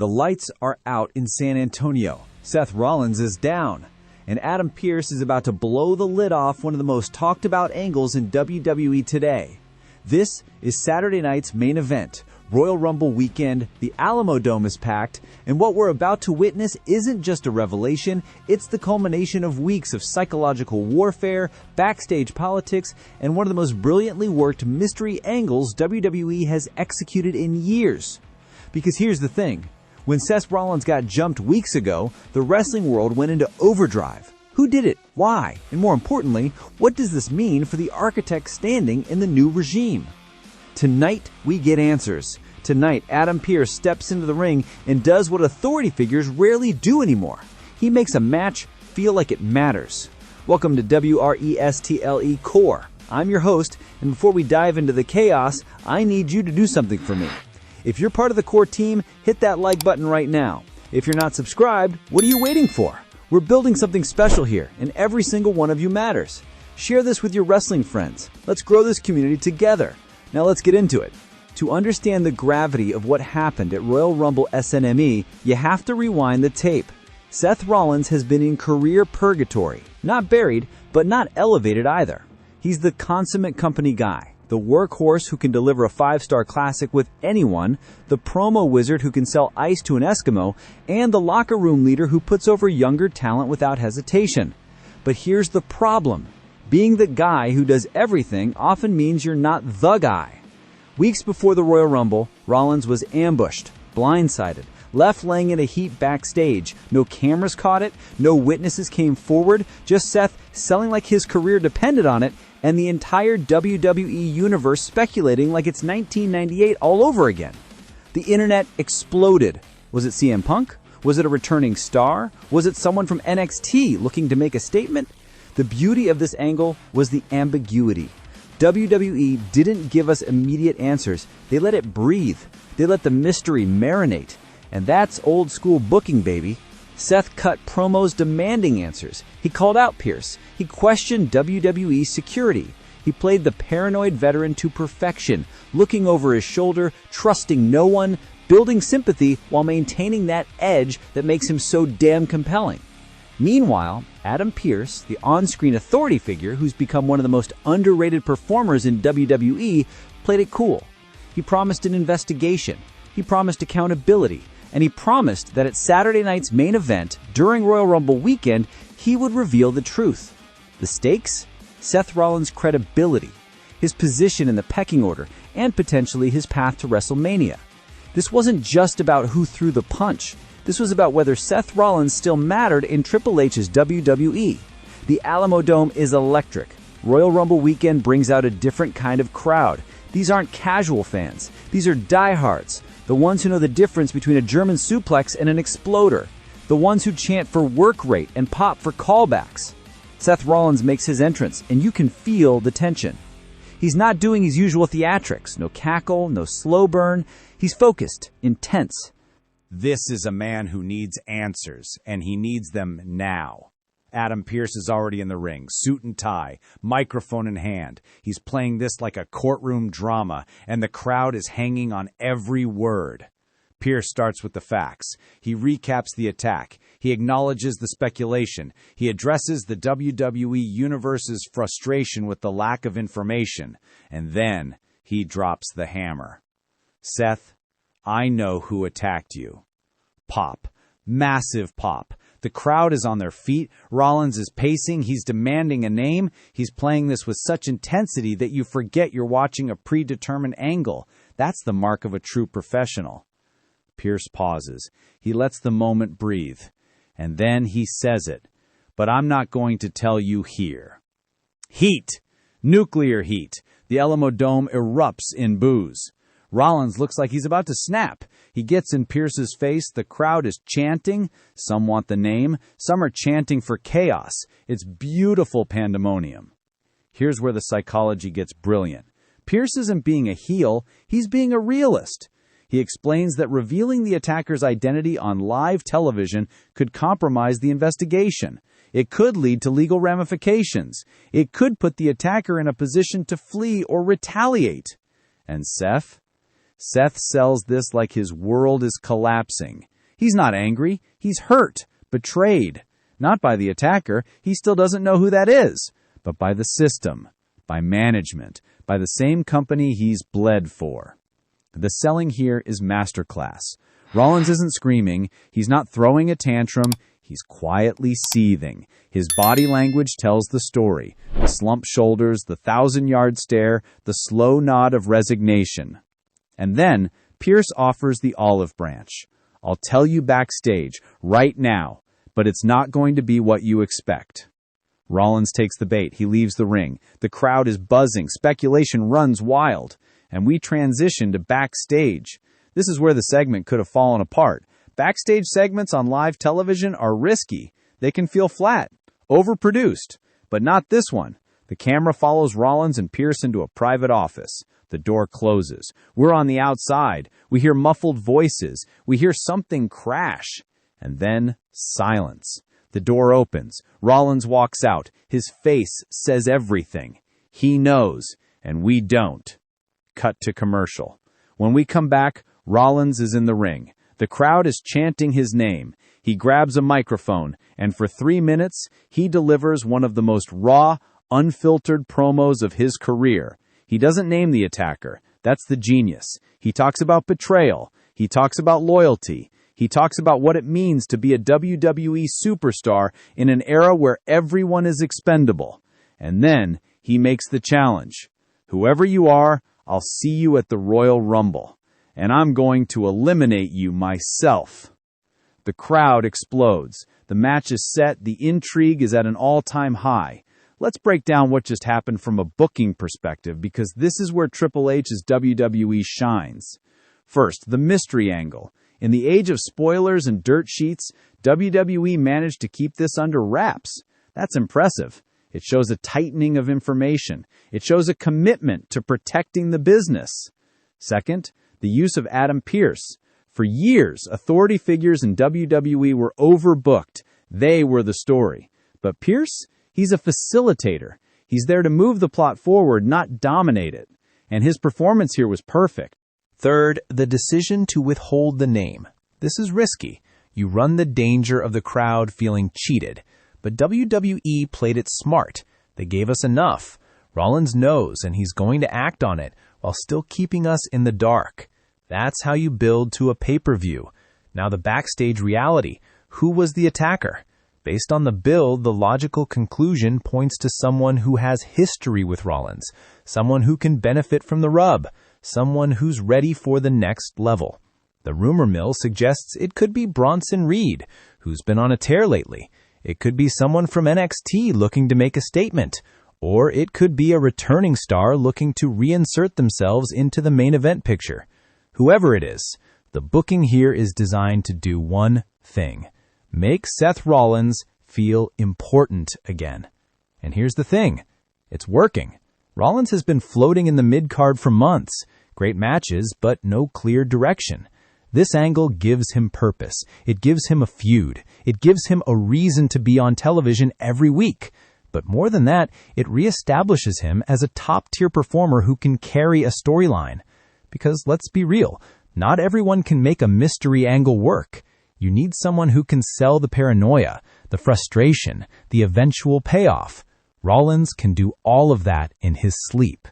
The lights are out in San Antonio. Seth Rollins is down. And Adam Pearce is about to blow the lid off one of the most talked about angles in WWE Today. This is Saturday night's main event. Royal Rumble weekend, the Alamo Dome is packed, and what we're about to witness isn't just a revelation, it's the culmination of weeks of psychological warfare, backstage politics, and one of the most brilliantly worked mystery angles WWE has executed in years. Because here's the thing. When Seth Rollins got jumped weeks ago, the wrestling world went into overdrive. Who did it? Why? And more importantly, what does this mean for the architect standing in the new regime? Tonight, we get answers. Tonight, Adam Pearce steps into the ring and does what authority figures rarely do anymore. He makes a match feel like it matters. Welcome to WRESTLE Core. I'm your host, and before we dive into the chaos, I need you to do something for me. If you're part of the core team, hit that like button right now. If you're not subscribed, what are you waiting for? We're building something special here, and every single one of you matters. Share this with your wrestling friends. Let's grow this community together. Now let's get into it. To understand the gravity of what happened at Royal Rumble SNME, you have to rewind the tape. Seth Rollins has been in career purgatory. Not buried, but not elevated either. He's the consummate company guy. The workhorse who can deliver a 5-star classic with anyone, the promo wizard who can sell ice to an Eskimo, and the locker room leader who puts over younger talent without hesitation. But here's the problem. Being the guy who does everything often means you're not the guy. Weeks before the Royal Rumble, Rollins was ambushed, blindsided, left laying in a heap backstage. No cameras caught it, no witnesses came forward, just Seth selling like his career depended on it, and the entire WWE universe speculating like it's 1998 all over again. The internet exploded. Was it CM Punk? Was it a returning star? Was it someone from NXT looking to make a statement? The beauty of this angle was the ambiguity. WWE didn't give us immediate answers. They let it breathe. They let the mystery marinate. And that's old school booking, baby. Seth cut promos demanding answers. He called out Pearce. He questioned WWE security. He played the paranoid veteran to perfection, looking over his shoulder, trusting no one, building sympathy while maintaining that edge that makes him so damn compelling. Meanwhile, Adam Pearce, the on-screen authority figure who's become one of the most underrated performers in WWE, played it cool. He promised an investigation. He promised accountability. And he promised that at Saturday night's main event, during Royal Rumble weekend, he would reveal the truth. The stakes? Seth Rollins' credibility, his position in the pecking order, and potentially his path to WrestleMania. This wasn't just about who threw the punch. This was about whether Seth Rollins still mattered in Triple H's WWE. The Alamo Dome is electric. Royal Rumble weekend brings out a different kind of crowd. These aren't casual fans. These are diehards. The ones who know the difference between a German suplex and an exploder. The ones who chant for work rate and pop for callbacks. Seth Rollins makes his entrance, and you can feel the tension. He's not doing his usual theatrics. No cackle, no slow burn. He's focused, intense. This is a man who needs answers, and he needs them now. Adam Pearce is already in the ring, suit and tie, microphone in hand. He's playing this like a courtroom drama, and the crowd is hanging on every word. Pearce starts with the facts. He recaps the attack. He acknowledges the speculation. He addresses the WWE Universe's frustration with the lack of information. And then he drops the hammer. Seth, I know who attacked you. Pop. Massive pop. The crowd is on their feet. Rollins is pacing. He's demanding a name. He's playing this with such intensity that you forget you're watching a predetermined angle. That's the mark of a true professional. Pearce pauses. He lets the moment breathe. And then he says it. But I'm not going to tell you here. Heat. Nuclear heat. The Alamo Dome erupts in boos. Rollins looks like he's about to snap. He gets in Pearce's face. The crowd is chanting. Some want the name. Some are chanting for chaos. It's beautiful pandemonium. Here's where the psychology gets brilliant. Pearce isn't being a heel. He's being a realist. He explains that revealing the attacker's identity on live television could compromise the investigation. It could lead to legal ramifications. It could put the attacker in a position to flee or retaliate. And Seth sells this like his world is collapsing. He's not angry. He's hurt, betrayed. Not by the attacker. He still doesn't know who that is. But by the system, by management, by the same company he's bled for. The selling here is masterclass. Rollins isn't screaming. He's not throwing a tantrum. He's quietly seething. His body language tells the story. The slumped shoulders, the 1,000-yard stare, the slow nod of resignation. And then Pearce offers the olive branch. I'll tell you backstage, right now, but it's not going to be what you expect. Rollins takes the bait. He leaves the ring. The crowd is buzzing. Speculation runs wild. And we transition to backstage. This is where the segment could have fallen apart. Backstage segments on live television are risky. They can feel flat, overproduced. But not this one. The camera follows Rollins and Pearce into a private office. The door closes. We're on the outside. We hear muffled voices. We hear something crash. And then silence. The door opens. Rollins walks out. His face says everything. He knows, and we don't. Cut to commercial. When we come back, Rollins is in the ring. The crowd is chanting his name. He grabs a microphone, and for 3 minutes, he delivers one of the most raw, unfiltered promos of his career. He doesn't name the attacker. That's the genius. He talks about betrayal. He talks about loyalty. He talks about what it means to be a WWE superstar in an era where everyone is expendable. And then he makes the challenge. Whoever you are, I'll see you at the Royal Rumble. And I'm going to eliminate you myself. The crowd explodes. The match is set. The intrigue is at an all-time high. Let's break down what just happened from a booking perspective, because this is where Triple H's WWE shines. First, the mystery angle. In the age of spoilers and dirt sheets, WWE managed to keep this under wraps. That's impressive. It shows a tightening of information. It shows a commitment to protecting the business. Second, the use of Adam Pearce. For years, authority figures in WWE were overbooked. They were the story. But Pearce, he's a facilitator. He's there to move the plot forward, not dominate it. And his performance here was perfect. Third, the decision to withhold the name. This is risky. You run the danger of the crowd feeling cheated. But WWE played it smart. They gave us enough. Rollins knows, and he's going to act on it while still keeping us in the dark. That's how you build to a pay-per-view. Now the backstage reality. Who was the attacker? Based on the build, the logical conclusion points to someone who has history with Rollins, someone who can benefit from the rub, someone who's ready for the next level. The rumor mill suggests it could be Bronson Reed, who's been on a tear lately. It could be someone from NXT looking to make a statement. Or it could be a returning star looking to reinsert themselves into the main event picture. Whoever it is, the booking here is designed to do one thing. Make Seth Rollins feel important again. And here's the thing. It's working. Rollins has been floating in the mid-card for months. Great matches, but no clear direction. This angle gives him purpose. It gives him a feud. It gives him a reason to be on television every week. But more than that, it reestablishes him as a top-tier performer who can carry a storyline. Because let's be real, not everyone can make a mystery angle work. You need someone who can sell the paranoia, the frustration, the eventual payoff. Rollins can do all of that in his sleep.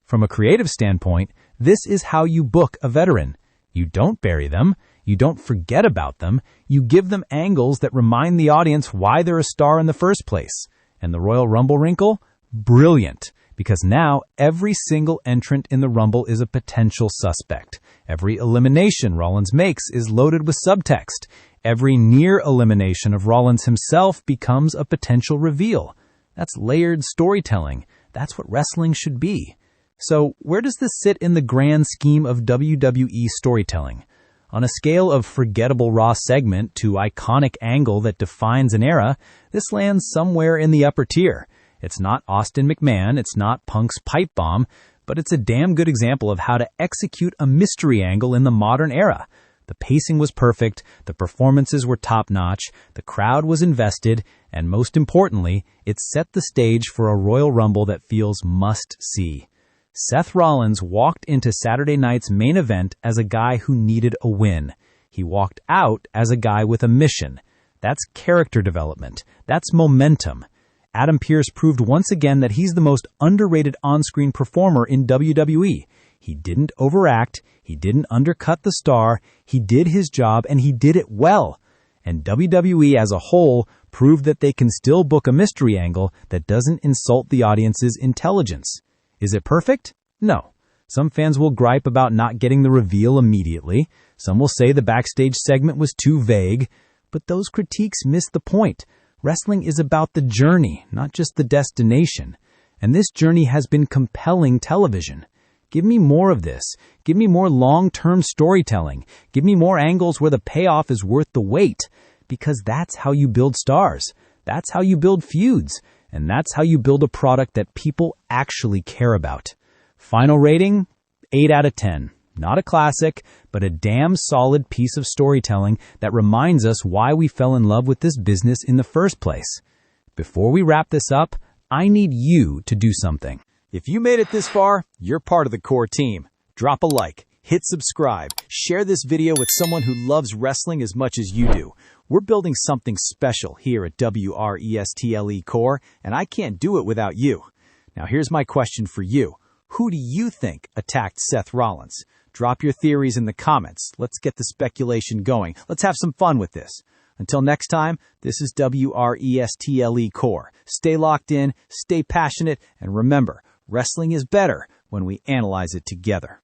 From a creative standpoint, this is how you book a veteran. You don't bury them. You don't forget about them. You give them angles that remind the audience why they're a star in the first place. And the Royal Rumble wrinkle? Brilliant. Because now every single entrant in the Rumble is a potential suspect. Every elimination Rollins makes is loaded with subtext. Every near elimination of Rollins himself becomes a potential reveal. That's layered storytelling. That's what wrestling should be. So where does this sit in the grand scheme of WWE storytelling? On a scale of forgettable Raw segment to iconic angle that defines an era, this lands somewhere in the upper tier. It's not Austin McMahon, it's not Punk's pipe bomb, but it's a damn good example of how to execute a mystery angle in the modern era. The pacing was perfect, the performances were top-notch, the crowd was invested, and most importantly, it set the stage for a Royal Rumble that feels must-see. Seth Rollins walked into Saturday night's main event as a guy who needed a win. He walked out as a guy with a mission. That's character development. That's momentum. Adam Pearce proved once again that he's the most underrated on-screen performer in WWE. He didn't overact. He didn't undercut the star. He did his job, and he did it well. And WWE as a whole proved that they can still book a mystery angle that doesn't insult the audience's intelligence. Is it perfect? No. Some fans will gripe about not getting the reveal immediately. Some will say the backstage segment was too vague. But those critiques miss the point. Wrestling is about the journey, not just the destination. And this journey has been compelling television. Give me more of this. Give me more long-term storytelling. Give me more angles where the payoff is worth the wait. Because that's how you build stars. That's how you build feuds. And that's how you build a product that people actually care about. Final rating, 8 out of 10. Not a classic, but a damn solid piece of storytelling that reminds us why we fell in love with this business in the first place. Before we wrap this up, I need you to do something. If you made it this far, you're part of the core team. Drop a like, hit subscribe, share this video with someone who loves wrestling as much as you do. We're building something special here at WRESTLE Core, and I can't do it without you. Now here's my question for you. Who do you think attacked Seth Rollins? Drop your theories in the comments. Let's get the speculation going. Let's have some fun with this. Until next time, this is WRESTLE Core. Stay locked in, stay passionate, and remember, wrestling is better when we analyze it together.